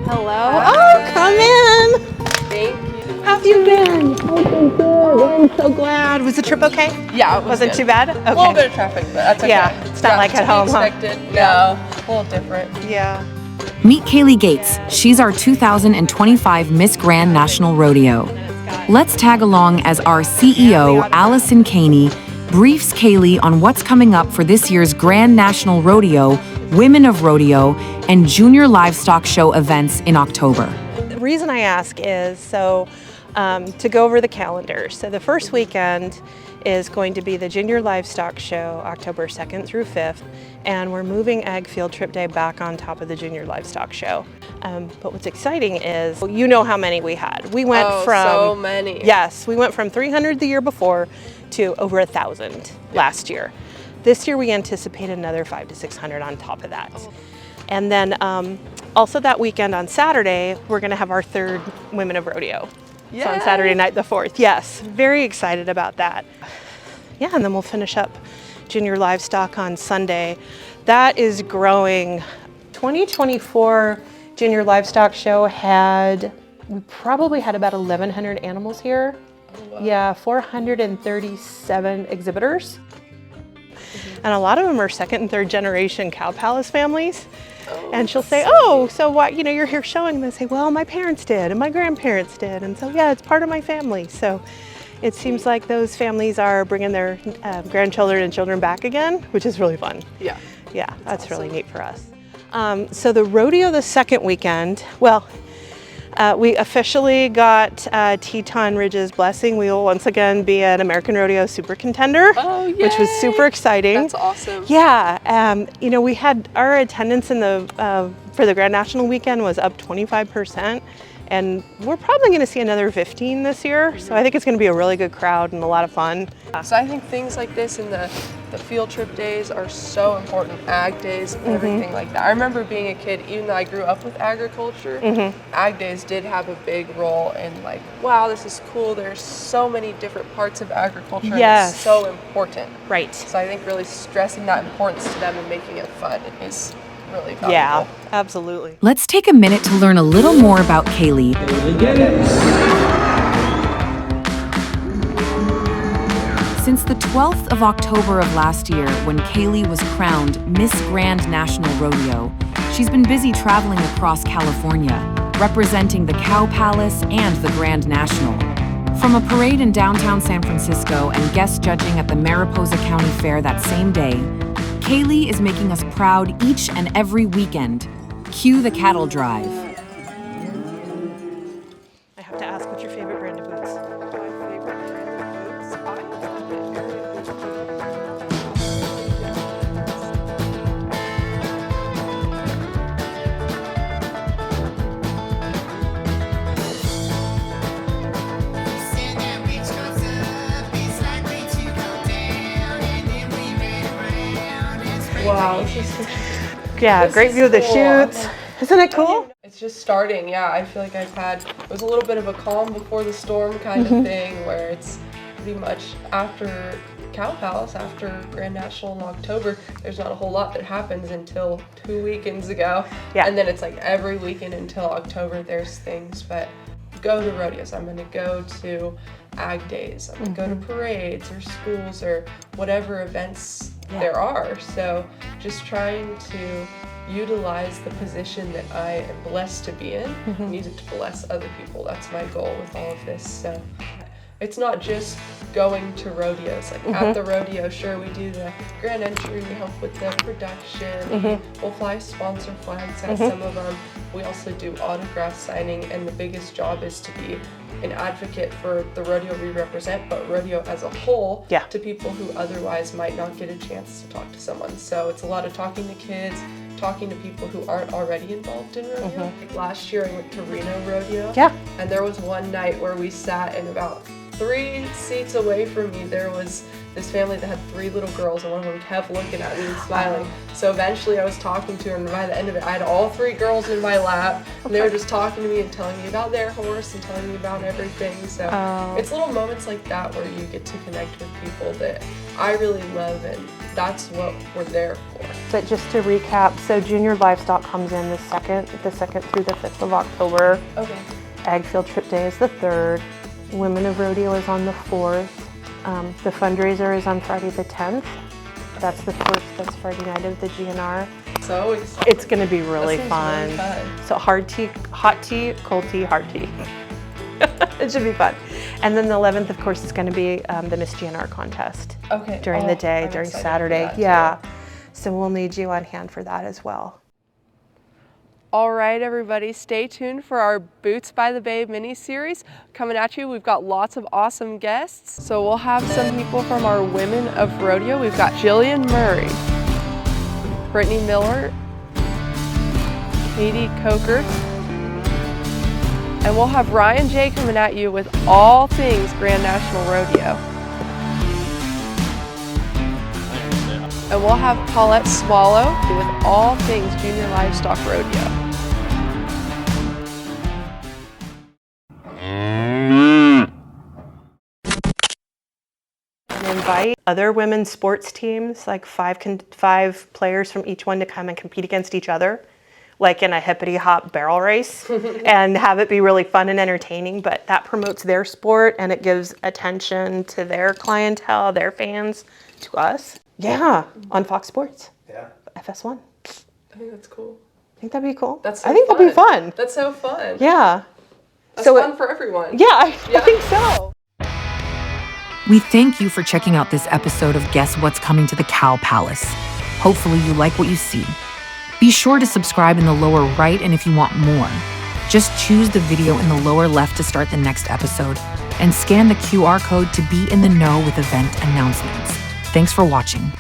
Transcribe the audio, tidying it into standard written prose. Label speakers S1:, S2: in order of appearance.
S1: Hello. Oh, come in.
S2: Thank you.
S1: How have you been? Oh, I'm so glad. Was the trip okay?
S2: Yeah, it
S1: wasn't
S2: good.
S1: too bad. Okay.
S2: A little bit of traffic, but that's okay.
S1: Yeah, it's not like at home,
S2: expected.
S1: huh?
S2: No, a little different.
S1: Yeah.
S3: Meet KaeLee Gates. She's our 2025 Miss Grand National Rodeo. Let's tag along as our CEO, Allison Caney, briefs KaeLee on what's coming up for this year's Grand National Rodeo, Women of Rodeo, and Junior Livestock Show events in October.
S1: The reason I ask is to go over the calendar. So the first weekend is going to be the Junior Livestock Show, October 2nd through 5th, and we're moving Ag Field Trip Day back on top of the Junior Livestock Show. But what's exciting is, you know how many we had. We went from
S2: so many.
S1: Yes, we went from 300 the year before to over 1,000 last year. This year we anticipate another 500 to 600 on top of that. And then also that weekend on Saturday, we're gonna have our third Women of Rodeo.
S2: Yay.
S1: So on Saturday night, the 4th. Yes, very excited about that. Yeah, and then we'll finish up Junior Livestock on Sunday. That is growing. 2024 Junior Livestock Show we probably had about 1,100 animals here.
S2: Oh, wow.
S1: Yeah, 437 exhibitors. And a lot of them are second and third generation Cow Palace families.
S2: Oh,
S1: and she'll say, oh, so what, you're here showing them. And say, well, my parents did and my grandparents did. And so, yeah, it's part of my family. So it seems like those families are bringing their grandchildren and children back again, which is really fun.
S2: Yeah.
S1: Yeah, that's awesome. Really neat for us. So the rodeo the second weekend, well, we officially got Teton Ridge's blessing. We will once again be an American Rodeo Super Contender, which was super exciting.
S2: That's awesome.
S1: Yeah, we had our attendance in for the Grand National weekend was up 25%, and we're probably going to see another 15 this year. So I think it's going to be a really good crowd and a lot of fun.
S2: So I think things like this and the field trip days are so important, ag days and everything like that. I remember being a kid, even though I grew up with agriculture, ag days did have a big role in like, wow, this is cool. There's so many different parts of agriculture.
S1: Yes.
S2: And it's so important.
S1: Right.
S2: So I think really stressing that importance to them and making it fun is really valuable.
S1: Yeah, absolutely.
S3: Let's take a minute to learn a little more about KaeLee. Since the 12th of October of last year, when KaeLee was crowned Miss Grand National Rodeo, she's been busy traveling across California, representing the Cow Palace and the Grand National. From a parade in downtown San Francisco and guest judging at the Mariposa County Fair that same day, KaeLee is making us proud each and every weekend. Cue the cattle drive.
S1: I have to ask, what's your favorite brand of boots?
S2: Wow, this is such
S1: Yeah, great view of the chutes. Isn't it cool?
S2: It's just starting, yeah. I feel like it was a little bit of a calm before the storm kind of thing, where it's pretty much after Cow Palace, after Grand National in October, there's not a whole lot that happens until 2 weekends ago.
S1: Yeah.
S2: And then it's like every weekend until October there's things, but go to rodeos. I'm gonna go to ag days. I'm gonna go to parades or schools or whatever events there are. So just trying to utilize the position that I am blessed to be in and use it to bless other people. That's my goal with all of this. So it's not just going to rodeos. Like at the rodeo, sure, we do the grand entry, we help with the production, we'll fly sponsor flags at some of them. We also do autograph signing, and the biggest job is to be an advocate for the rodeo we represent, but rodeo as a whole, to people who otherwise might not get a chance to talk to someone. So it's a lot of talking to kids, talking to people who aren't already involved in rodeo. Like last year I went to Reno Rodeo, and there was one night where we sat in about 3 seats away from me, there was this family that had 3 little girls, and one of them kept looking at me and smiling. So eventually I was talking to her, and by the end of it, I had all 3 girls in my lap, and they were just talking to me and telling me about their horse and telling me about everything. So it's little moments like that where you get to connect with people that I really love, and that's what we're there for.
S1: But just to recap, so junior livestock comes in the 2nd through the 5th of October.
S2: Okay.
S1: Ag Field Trip Day is the 3rd. Women of Rodeo is on the 4th. The fundraiser is on Friday the 10th. That's the first, that's Friday night of the GNR.
S2: So excited.
S1: It's gonna be really fun.
S2: Really fun.
S1: So hard tea, hot tea, cold tea, hard tea. It should be fun. And then the 11th, of course, is gonna be the Miss GNR contest.
S2: Okay.
S1: During the day,
S2: I'm
S1: during
S2: excited
S1: Saturday.
S2: for that,
S1: Yeah.
S2: too.
S1: So we'll need you on hand for that as well.
S2: All right, everybody, stay tuned for our Boots by the Bay mini-series coming at you. We've got lots of awesome guests. So we'll have some people from our Women of Rodeo. We've got Jillian Murray, Brittany Miller, Katie Coker, and we'll have Ryan J coming at you with all things Grand National Rodeo. And we'll have Paulette Swallow with all things Junior Livestock Rodeo.
S1: And invite other women's sports teams, like 5 players from each one, to come and compete against each other, like in a hippity hop barrel race, and have it be really fun and entertaining. But that promotes their sport, and it gives attention to their clientele, their fans, to us. Yeah, on Fox Sports.
S4: Yeah.
S1: FS1.
S2: I think that's cool.
S1: Think that'd be cool?
S2: That's so
S1: I think
S2: fun.
S1: that'd be fun.
S2: That's so fun.
S1: Yeah.
S2: That's
S1: So
S2: fun for everyone.
S1: Yeah, I think so.
S3: We thank you for checking out this episode of Guess What's Coming to the Cow Palace. Hopefully you like what you see. Be sure to subscribe in the lower right, and if you want more, just choose the video in the lower left to start the next episode and scan the QR code to be in the know with event announcements. Thanks for watching.